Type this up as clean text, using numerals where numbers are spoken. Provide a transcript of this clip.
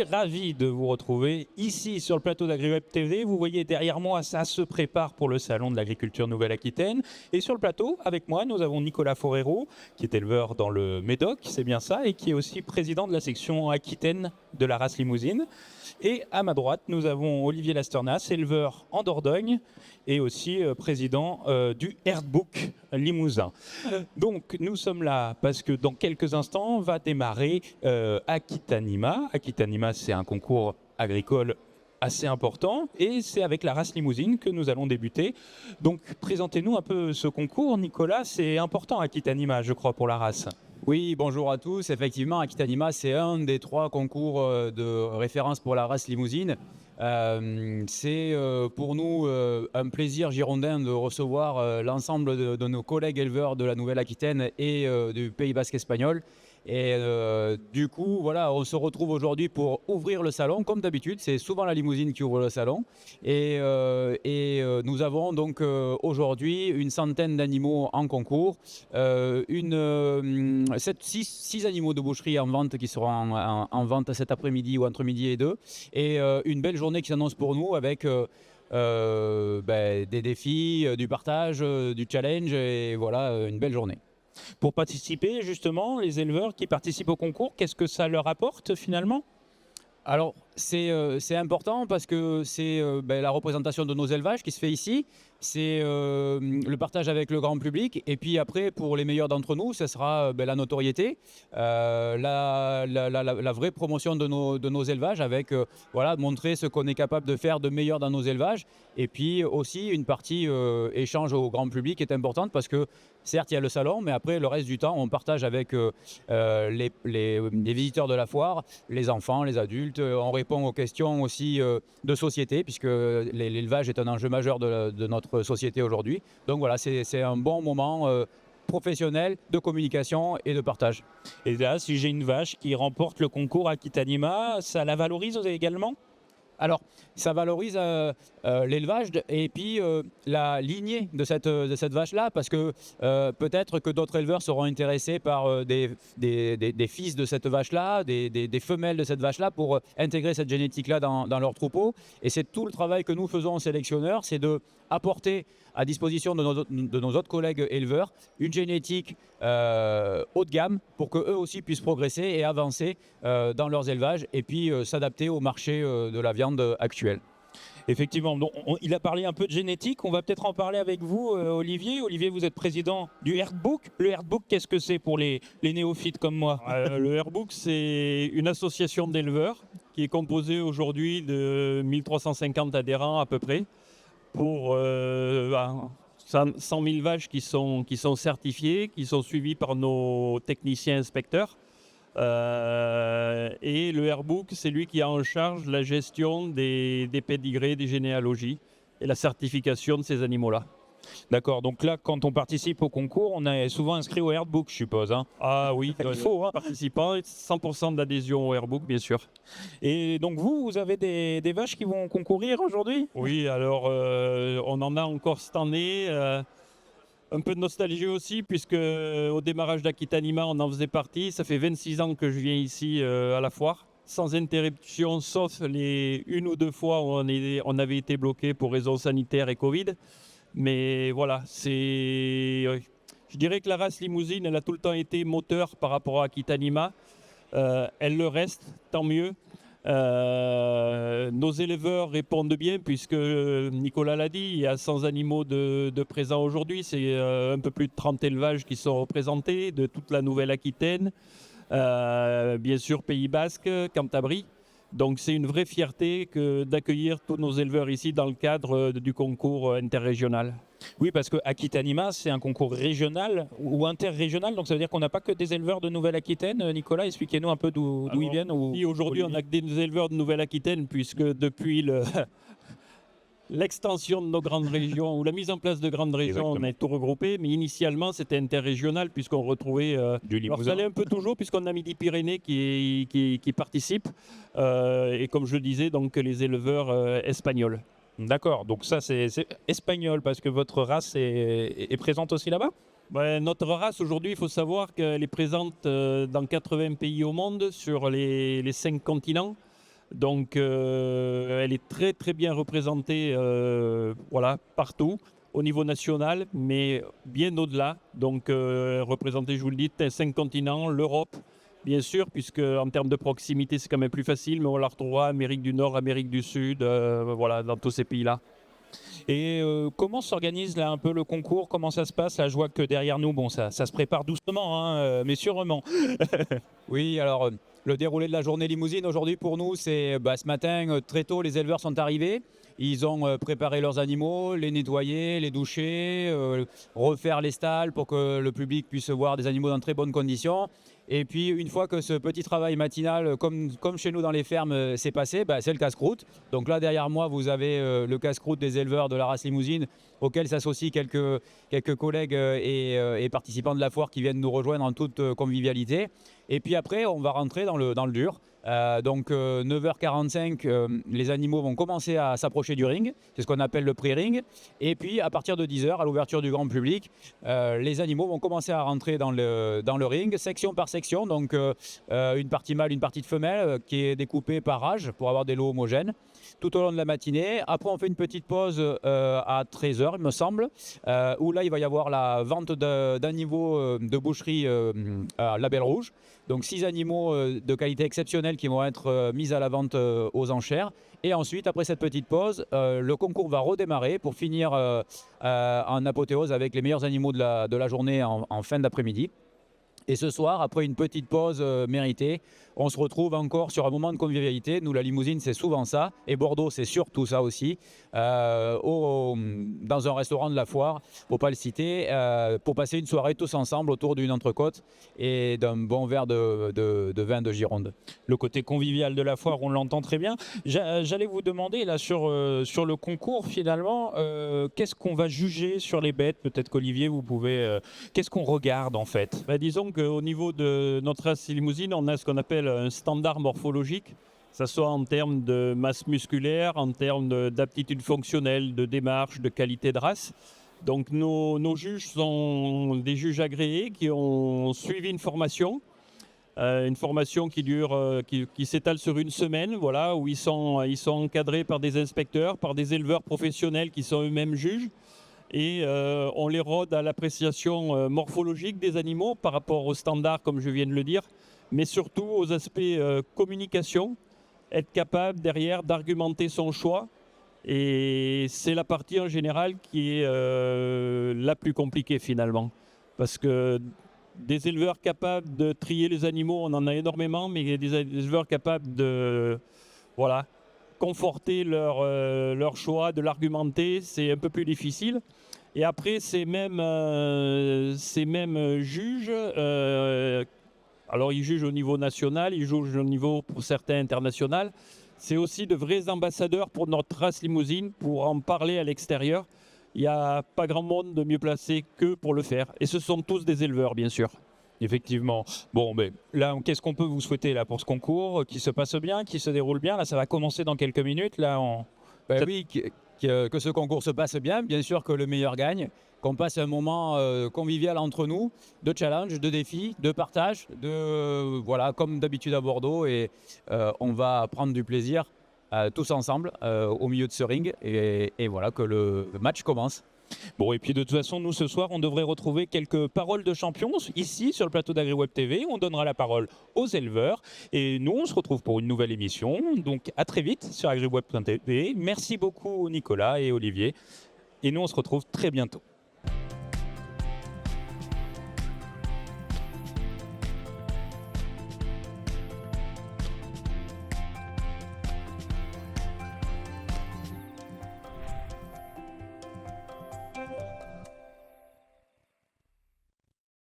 suis ravi de vous retrouver ici sur le plateau d'AgriWeb TV. Vous voyez derrière moi, ça se prépare pour le salon de l'agriculture Nouvelle-Aquitaine. Et sur le plateau, avec moi, nous avons Nicolas Forero, qui est éleveur dans le Médoc, c'est bien ça, et qui est aussi président de la section Aquitaine de la race Limousine. Et à ma droite, nous avons Olivier Lasternas, éleveur en Dordogne et aussi président du Herdbook Limousin. Donc nous sommes là parce que dans quelques instants va démarrer Aquitanima. Aquitanima, c'est un concours agricole assez important et c'est avec la race Limousine que nous allons débuter. Donc présentez-nous un peu ce concours. Nicolas, c'est important Aquitanima, je crois, pour la race. Oui, bonjour à tous. Effectivement, Aquitanima, c'est un des 3 concours de référence pour la race Limousine. C'est pour nous un plaisir girondin de recevoir l'ensemble de nos collègues éleveurs de la Nouvelle-Aquitaine et du Pays Basque espagnol. Et du coup, voilà, on se retrouve aujourd'hui pour ouvrir le salon. Comme d'habitude, c'est souvent la Limousine qui ouvre le salon. Et nous avons donc aujourd'hui une centaine d'animaux en concours, 6 animaux de boucherie en vente qui seront en vente cet après-midi ou entre midi et 2. Et une belle journée qui s'annonce pour nous avec des défis, du partage, du challenge et voilà, une belle journée. Pour participer, justement, les éleveurs qui participent au concours, qu'est-ce que ça leur apporte finalement ? Alors, c'est important parce que c'est la représentation de nos élevages qui se fait ici. C'est le partage avec le grand public. Et puis après, pour les meilleurs d'entre nous, ce sera la notoriété, la vraie promotion de nos élevages avec montrer ce qu'on est capable de faire de meilleur dans nos élevages. Et puis aussi, une partie échange au grand public est importante parce que certes, il y a le salon, mais après, le reste du temps, on partage avec les visiteurs de la foire, les enfants, les adultes. On répond aux questions aussi de société, puisque l'élevage est un enjeu majeur de notre société aujourd'hui. Donc voilà, c'est un bon moment professionnel de communication et de partage. Et là, si j'ai une vache qui remporte le concours Aquitanima, ça la valorise également ? Alors, ça valorise l'élevage et puis la lignée de cette vache-là, parce que peut-être que d'autres éleveurs seront intéressés par des fils de cette vache-là, des femelles de cette vache-là, pour intégrer cette génétique-là dans leur troupeau. Et c'est tout le travail que nous faisons en sélectionneur, c'est d'apporter à disposition de nos autres collègues éleveurs une génétique haut de gamme pour qu'eux aussi puissent progresser et avancer dans leurs élevages et puis s'adapter au marché de la viande actuelle. Effectivement, donc, il a parlé un peu de génétique, on va peut-être en parler avec vous Olivier. Olivier, vous êtes président du Herdbook. Le Herdbook, qu'est-ce que c'est pour les néophytes comme moi ? Le Herdbook, c'est une association d'éleveurs qui est composée aujourd'hui de 1350 adhérents à peu près pour 100 000 vaches qui sont certifiées, qui sont suivies par nos techniciens inspecteurs. Et le Herdbook, c'est lui qui a en charge la gestion des pédigrés, des généalogies et la certification de ces animaux-là. D'accord, donc là, quand on participe au concours, on est souvent inscrit au Herdbook, je suppose. Hein. Ah oui, il faut. Hein. Participants, 100% d'adhésion au Herdbook, bien sûr. Et donc vous avez des vaches qui vont concourir aujourd'hui ? Oui, alors on en a encore cette année. Un peu de nostalgie aussi, puisque au démarrage d'Aquitanima, on en faisait partie. Ça fait 26 ans que je viens ici à la foire, sans interruption, sauf les 1 ou 2 fois où on avait été bloqué pour raisons sanitaires et Covid. Mais voilà, je dirais que la race Limousine, elle a tout le temps été moteur par rapport à Aquitanima. Elle le reste, tant mieux. Nos éleveurs répondent bien puisque Nicolas l'a dit, il y a 100 animaux de présents aujourd'hui, c'est un peu plus de 30 élevages qui sont représentés de toute la Nouvelle-Aquitaine, bien sûr Pays Basque, Cantabrie. Donc c'est une vraie fierté d'accueillir tous nos éleveurs ici dans le cadre du concours interrégional. Oui, parce que Aquitanima, c'est un concours régional ou interrégional, donc ça veut dire qu'on n'a pas que des éleveurs de Nouvelle-Aquitaine. Nicolas, expliquez-nous un peu d'où ils viennent. Aujourd'hui, on n'a que des éleveurs de Nouvelle-Aquitaine, puisque depuis l'extension de nos grandes régions, ou la mise en place de grandes régions, on a tout regroupé, mais initialement, c'était interrégional, puisqu'on retrouvait... du Limousin. Alors, ça allait un peu toujours, puisqu'on a Midi-Pyrénées qui participent, et comme je le disais, donc les éleveurs espagnols. D'accord, donc ça c'est espagnol parce que votre race est présente aussi là-bas ? Notre race aujourd'hui, il faut savoir qu'elle est présente dans 80 pays au monde, sur les 5 continents. Donc elle est très très bien représentée voilà, partout au niveau national, mais bien au-delà. Donc représentée, je vous le dis, 5 continents, l'Europe, bien sûr, puisque en termes de proximité, c'est quand même plus facile, mais on la retrouvera Amérique du Nord, Amérique du Sud, voilà, dans tous ces pays-là. Et comment s'organise là un peu le concours? Comment ça se passe? Là, je vois que derrière nous, bon, ça se prépare doucement, hein, mais sûrement. Oui, alors le déroulé de la journée limousine aujourd'hui pour nous, c'est ce matin, très tôt, les éleveurs sont arrivés. Ils ont préparé leurs animaux, les nettoyer, les doucher, refaire les stalles pour que le public puisse voir des animaux dans très bonnes conditions. Et puis, une fois que ce petit travail matinal, comme chez nous dans les fermes, s'est passé, c'est le casse-croûte. Donc là, derrière moi, vous avez le casse-croûte des éleveurs de la race limousine, auquel s'associent quelques collègues et participants de la foire qui viennent nous rejoindre en toute convivialité. Et puis après, on va rentrer dans le dur. Donc 9h45, les animaux vont commencer à s'approcher du ring, c'est ce qu'on appelle le pré-ring. Et puis à partir de 10h, à l'ouverture du grand public, les animaux vont commencer à rentrer dans le ring, section par section. Donc une partie mâle, une partie de femelle, qui est découpée par âge pour avoir des lots homogènes tout au long de la matinée. Après, on fait une petite pause à 13h, il me semble, où là, il va y avoir la vente d'animaux de boucherie à label rouge. Donc 6 animaux de qualité exceptionnelle qui vont être mis à la vente aux enchères. Et ensuite, après cette petite pause, le concours va redémarrer pour finir en apothéose avec les meilleurs animaux de la journée en fin d'après-midi. Et ce soir, après une petite pause méritée, on se retrouve encore sur un moment de convivialité. Nous, la limousine, c'est souvent ça. Et Bordeaux, c'est surtout ça aussi. Dans un restaurant de la foire, faut pas le citer, pour passer une soirée tous ensemble autour d'une entrecôte et d'un bon verre de vin de Gironde. Le côté convivial de la foire, on l'entend très bien. J'allais vous demander, là, sur le concours, finalement, qu'est-ce qu'on va juger sur les bêtes? Peut-être qu'Olivier, vous pouvez... qu'est-ce qu'on regarde, en fait? Disons qu'au niveau de notre race limousine, on a ce qu'on appelle un standard morphologique, que ce soit en termes de masse musculaire, en termes d'aptitude fonctionnelle, de démarche, de qualité de race. Donc nos juges sont des juges agréés qui ont suivi une formation qui dure, qui s'étale sur une semaine, voilà, où ils sont encadrés par des inspecteurs, par des éleveurs professionnels qui sont eux-mêmes juges. Et on les rôde à l'appréciation morphologique des animaux par rapport aux standards, comme je viens de le dire, mais surtout aux aspects communication, être capable derrière d'argumenter son choix. Et c'est la partie en général qui est la plus compliquée finalement. Parce que des éleveurs capables de trier les animaux, on en a énormément, mais des éleveurs capables de conforter leur choix, de l'argumenter, c'est un peu plus difficile. Et après, ces mêmes juges, alors ils jugent au niveau national, ils jugent au niveau, pour certains, international. C'est aussi de vrais ambassadeurs pour notre race limousine, pour en parler à l'extérieur. Il n'y a pas grand monde de mieux placé qu'eux pour le faire. Et ce sont tous des éleveurs, bien sûr. Effectivement. Bon, mais là, qu'est-ce qu'on peut vous souhaiter là pour ce concours? Qui se passe bien, qui se déroule bien? Là, ça va commencer dans quelques minutes. Là, oui, que ce concours se passe bien sûr que le meilleur gagne, qu'on passe un moment convivial entre nous, de challenge, de défi, de partage, comme d'habitude à Bordeaux, et on va prendre du plaisir tous ensemble au milieu de ce ring, et voilà que le match commence. Bon, et puis de toute façon, nous ce soir, on devrait retrouver quelques paroles de champions ici sur le plateau d'AgriWeb TV. On donnera la parole aux éleveurs. Et nous, on se retrouve pour une nouvelle émission. Donc à très vite sur AgriWeb TV. Merci beaucoup Nicolas et Olivier. Et nous, on se retrouve très bientôt.